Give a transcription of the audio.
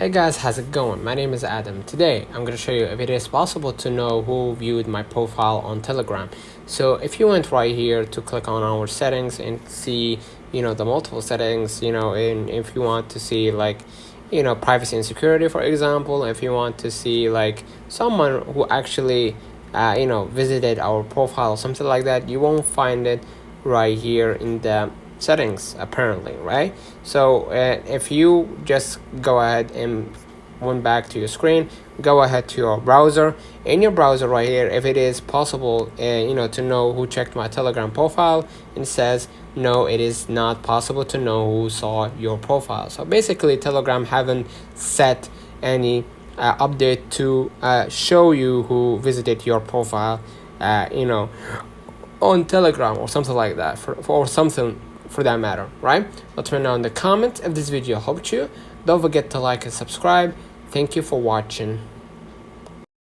Hey guys, how's it going? My name is Adam. Today I'm going to show you if it is possible to know who viewed my profile on Telegram. So if you went right here to click on our settings and see, the multiple settings, and if you want to see privacy and security, for example, if you want to see someone who actually, visited our profile, something like that, you won't find it right here in the settings apparently, right? So if you just go ahead and went back to your screen, go ahead to your browser. In your browser right here, if it is possible to know who checked my Telegram profile, it says no, it is not possible to know who saw your profile. So basically Telegram haven't set any update to show you who visited your profile on Telegram or something like that, or something for that matter, right? Let me know in the comments if this video helped you. Don't forget to like and subscribe. Thank you for watching.